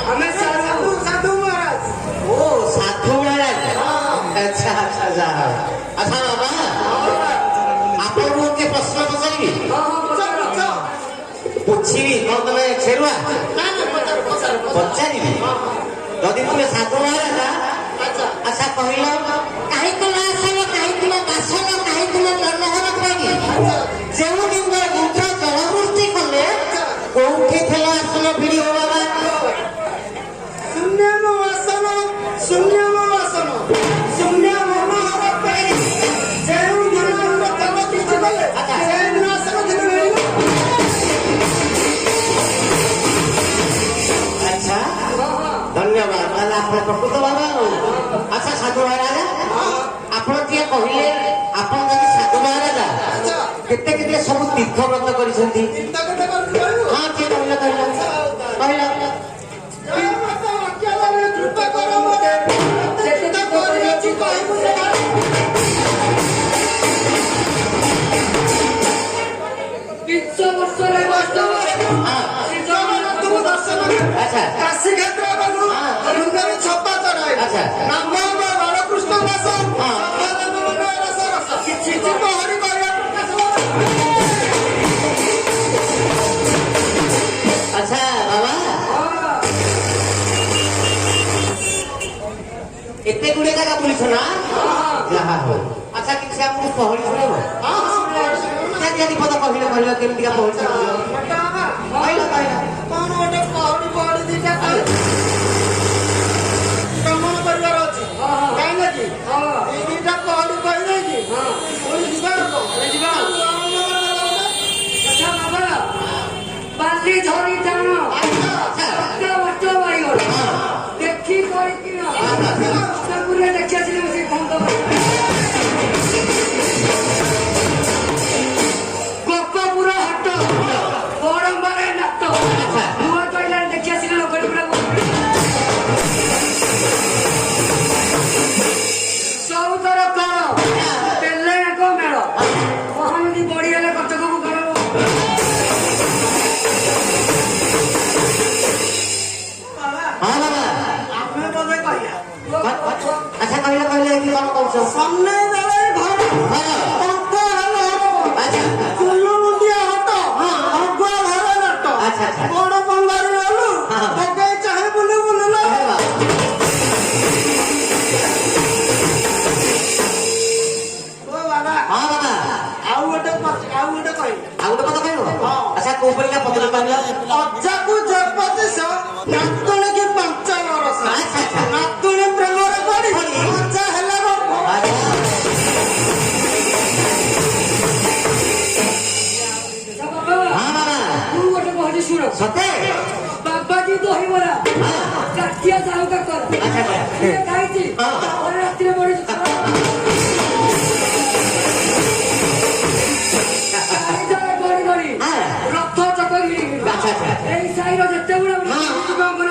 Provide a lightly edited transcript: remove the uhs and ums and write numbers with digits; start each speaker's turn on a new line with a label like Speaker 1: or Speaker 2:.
Speaker 1: हमें साधु साधु महाराज।
Speaker 2: ओ साधु महाराज। अच्छा अच्छा जाओ। अच्छा बाबा आपण के प्रश्न पचारि पूछी कौन तुम खेरुआ पचारि जदि तुम साधु महाराज अच्छा कहल कहीं तुम आसन कहीं तुम बासन कहीं तुम मनोहर प्राणी जो दिन इंद्र जलवृष्टि कले कौटी थे आसन भिड़ी हो बाबा
Speaker 1: शून्य आसन शून्य आसन शून्य मनोहर प्राणी जो दिन इंद्र जलवृष्टि कले से दिन आसन दिन मिलिला।
Speaker 2: अच्छा धन्यवाद ताले आप प्रकृत बाबा। अच्छा साधु महाराज आपण टिए कहले आपण जदि साधु महाराज केते केते सब तीर्थ व्रत करिसेंती हां के कहले कहले कहले
Speaker 1: जय माता अज्ञान कृपा करो मोरे जेते करिछि कहबो किच्छ वर्षरे वास्तव
Speaker 2: हां
Speaker 1: जगन्नाथ दर्शन
Speaker 2: अच्छा
Speaker 1: काशी क्षेत्र गलु अनुगर छपा चढ़ाई
Speaker 2: अच्छा
Speaker 1: नाम बालकृष्ण दास किछि हरि करिया
Speaker 2: अच्छा बाबा एते गुडे जगह पुलिस ना जहा हो अच्छा किछि आपको पहली सुनेबो क्या क्या पता कहले कहले केमति का पहली सुनेबो कहले कहले
Speaker 1: कौन गोटे पहड़ी दीटा भ्रमण करिवार अछि काहे कि ई दीटा पहड़ी कहले कि ओइ ଯିବା
Speaker 3: अच्छा बाबा बाली झरी जान अच्छा बच्च बाईगण देखी करी पुरे देखिया से खंड गोपपुर हाट बरंबारे नाट मुआ कहला देखिया से लोक पुरा चौदर कर पेले को मेल महानदी बढ़िया कटक को कर
Speaker 2: हां बाबा
Speaker 1: आपने बोले कहिया
Speaker 2: अच्छा कहले कहले कि कोन कहछ
Speaker 1: सामने दलाई घर पंक हलो
Speaker 2: अच्छा
Speaker 1: चुल्लू मुंडिया हट अगुआ घर नट
Speaker 2: अच्छा अच्छा
Speaker 1: बड़ बंगारी हलो ओके चाहे बुले बुलेला
Speaker 2: अरे वाह
Speaker 1: ओ बाबा
Speaker 2: हां बाबा
Speaker 1: आउ गोटे कहि
Speaker 2: ଆଉ ଗୋଟେ କଥା କହିବ ଆଚ୍ଛା କୋଉ ପରିକା ପତ୍ର କହିଲ
Speaker 1: ଅଜାକୁ ଜପତିଶ ନାତୁଣୀ କି 5 ବର୍ଷ
Speaker 2: ଆଚ୍ଛା ଆଚ୍ଛା
Speaker 1: ନାତୁଣୀ ପ୍ରେମରେ ପଡି ଅଜା ହେଲା ଗପ
Speaker 3: बाबा
Speaker 2: ହଁ ବାବା
Speaker 3: तू गोटे कहली शुण
Speaker 2: ସତେ
Speaker 3: बाबाजी दहीबरा काटिया जाऊ का कर
Speaker 2: ଆଚ୍ଛା ଆଚ୍ଛା
Speaker 3: ये खाइছি और रात्रि बड़ी बड़ी बड़ी
Speaker 2: ହଁ
Speaker 3: रथ चक गिरी
Speaker 2: ଆଚ୍ଛା ଆଚ୍ଛା
Speaker 3: এই সাইর যেতে বড়